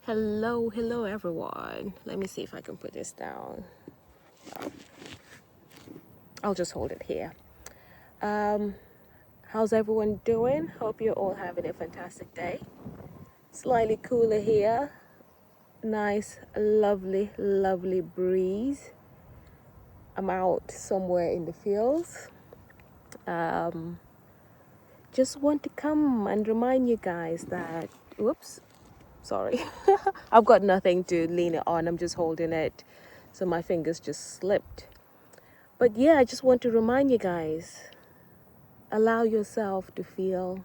Hello everyone. Let me see if I can put this down. I'll just hold it here. Um, how's everyone doing? Hope you're all having a fantastic day. Slightly cooler here. Nice, lovely breeze. I'm out somewhere in the fields. Um, just want to come and remind you guys that, whoops, sorry. I've got nothing to lean it on. I'm just holding it. So my fingers just slipped. But yeah, I just want to remind you guys, allow yourself to feel,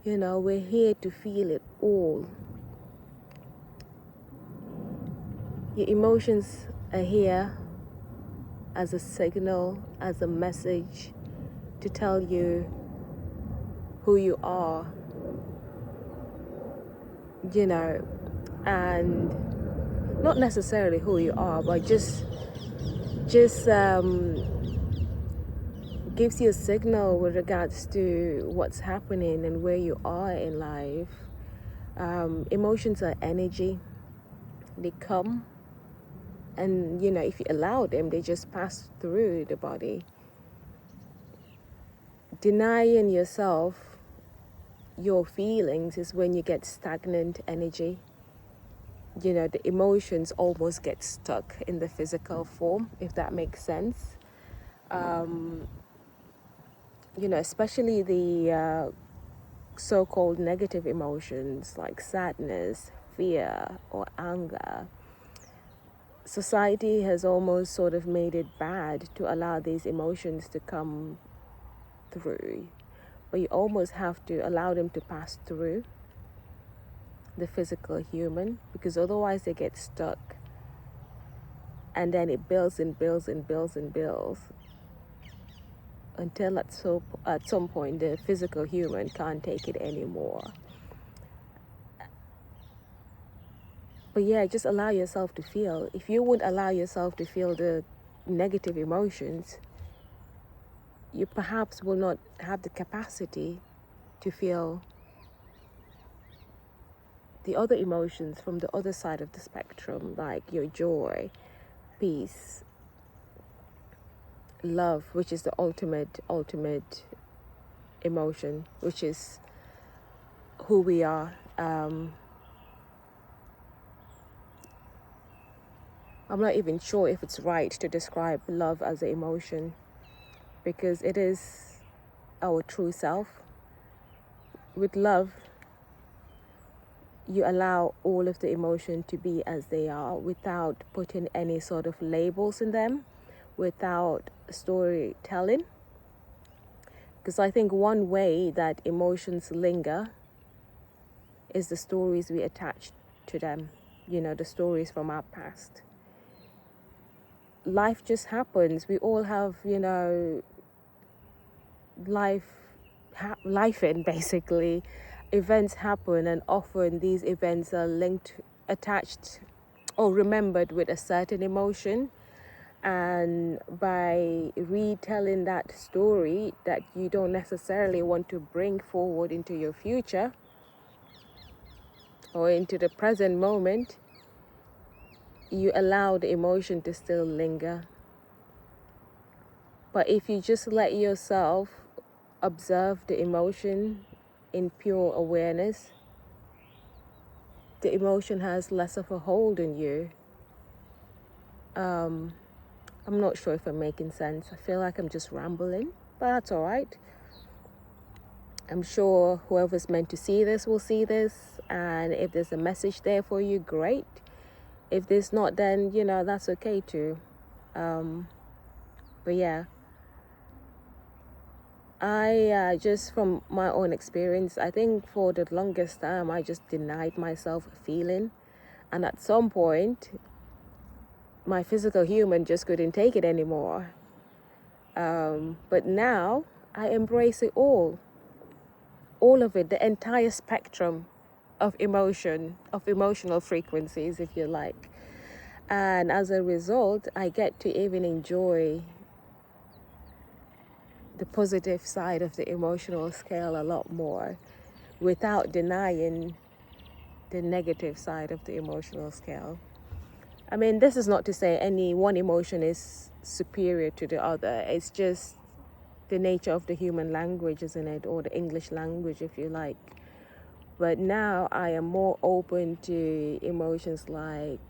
we're here to feel it all. Your emotions are here as a signal, as a message to tell you who you are, and not necessarily who you are, but just gives you a signal with regards to what's happening and where you are in life. Emotions are energy. They come, and if you allow them, they just pass through the body. Denying yourself your feelings is when you get stagnant energy. The emotions almost get stuck in the physical form, if that makes sense. Especially the so-called negative emotions like sadness, fear, or anger. Society has almost sort of made it bad to allow these emotions to come through, but you almost have to allow them to pass through the physical human, because otherwise they get stuck, and then it builds and builds and builds and builds until at some point the physical human can't take it anymore. But yeah, just allow yourself to feel. If you would allow yourself to feel the negative emotions, you perhaps will not have the capacity to feel the other emotions from the other side of the spectrum, like your joy, peace, love, which is the ultimate emotion, which is who we are. I'm not even sure if it's right to describe love as an emotion, because it is our true self. With love, you allow all of the emotion to be as they are without putting any sort of labels in them, without storytelling. Because I think one way that emotions linger is the stories we attach to them, the stories from our past. Life just happens. We all have, life in basically. Events happen, and often these events are attached, or remembered with a certain emotion. And by retelling that story that you don't necessarily want to bring forward into your future or into the present moment, you allow the emotion to still linger. But if you just let yourself observe the emotion in pure awareness, the emotion has less of a hold on you. I'm not sure if I'm making sense. I feel like I'm just rambling, but that's all right. I'm sure whoever's meant to see this will see this, and if there's a message there for you, great. If there's not, then that's okay too. But yeah, I just from my own experience, I think for the longest time I just denied myself feeling, and at some point my physical human just couldn't take it anymore. But now I embrace it all of it, the entire spectrum of emotion, of emotional frequencies, if you like. And as a result, I get to even enjoy the positive side of the emotional scale a lot more, without denying the negative side of the emotional scale. I mean, this is not to say any one emotion is superior to the other. It's just the nature of the human language, isn't it? Or the English language, if you like. But now I am more open to emotions like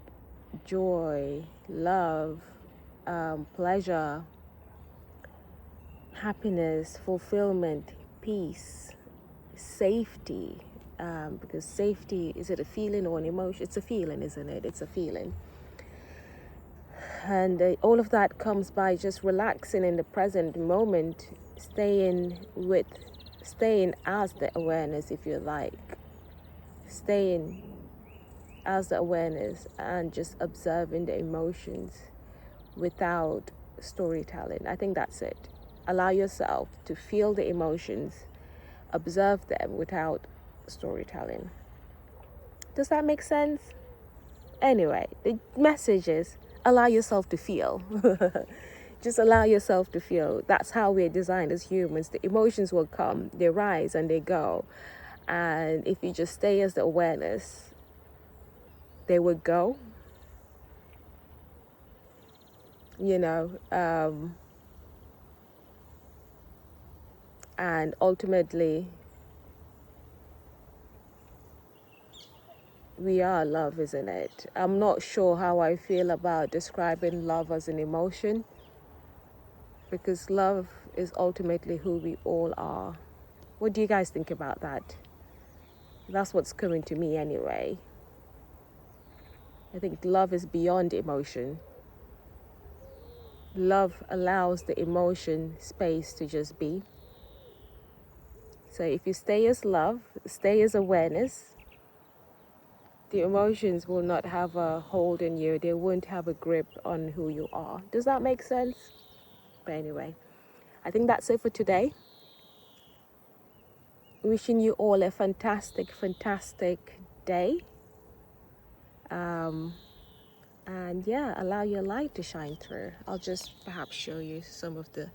joy, love, pleasure, happiness, fulfillment, peace, safety. Because safety, is it a feeling or an emotion? It's a feeling, isn't it? It's a feeling. And all of that comes by just relaxing in the present moment, staying as the awareness, if you like, staying as the awareness and just observing the emotions without storytelling. I think that's it. Allow yourself to feel the emotions, observe them without storytelling. Does that make sense? Anyway, the message is allow yourself to feel. Just allow yourself to feel. That's how we're designed as humans. The emotions will come, they rise and they go. And if you just stay as the awareness, they will go. And ultimately, we are love, isn't it? I'm not sure how I feel about describing love as an emotion, because love is ultimately who we all are. What do you guys think about that? That's what's coming to me anyway. I think love is beyond emotion. Love allows the emotion space to just be. So if you stay as love, stay as awareness, the emotions will not have a hold on you. They won't have a grip on who you are. Does that make sense? But anyway, I think that's it for today. Wishing you all a fantastic, fantastic day. And yeah, allow your light to shine through. I'll just perhaps show you some of the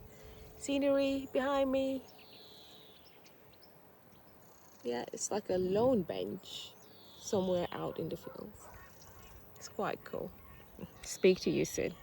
scenery behind me. Yeah, it's like a lone bench somewhere out in the fields. It's quite cool. Speak to you soon.